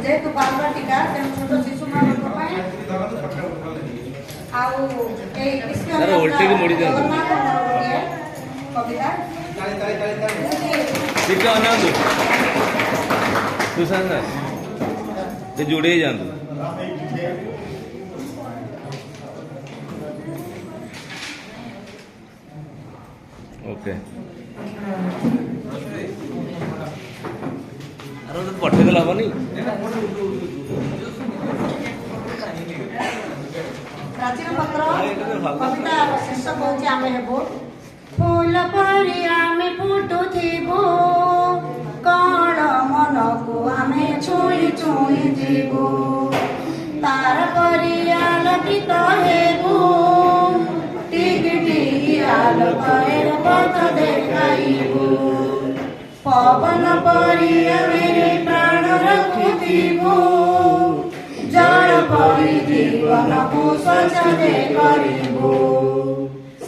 जेहेतु बालुआ टीका तेणु छोट शिशु मान कविता जुड़े जान ओके पठेदेला हेनी प्राचीन पत्र कविता शीर्षक हूँ आम हेबो फूल परी आम फुटुथिबो कण मन को आम छुई छुई जीवो तार परी आलोकित हेबो टिक टिक आलोकरे पथ देखाइबो पवन परी मेरे प्राण रखुथिबो जल परी जीवन को सचदे करिबो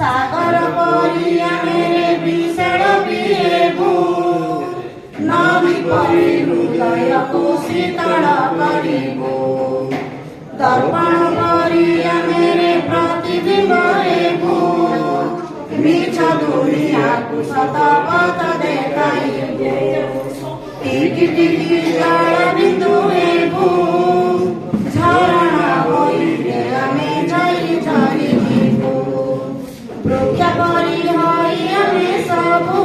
सागर परी मेरे विशाल पिएबो नदी परी हृदय को शीतल करिबो दर्पण परी मेरे प्रतिबिंब हेबो मिछ दुनिया को सत पथ देखाइबो टिकी टिकी जल बिंदु हेबो झरणा होइबे आमे झरी झरी जीवो वृक्ष परी होई आमे सबु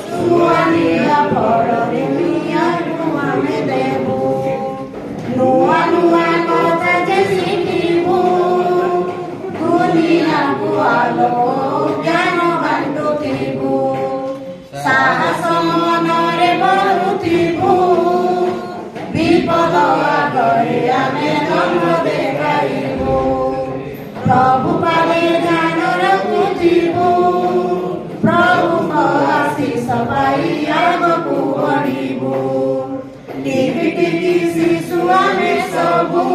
सुआनिया फଳରେ मियाକୁ आमे देबो नुआ नुआ कथा जे शिखिबो दुनियाକୁ आलो ज्ञान बांटुथिबो साहस मନରେ बढुथिबो विपद आगरे आमे धर्म देखाइबो प्रभु पाले ध्यान रखुथिबो प्रभु आशीष पाई आगकु बढिबो टिकी टिकी शिशु आमे सबु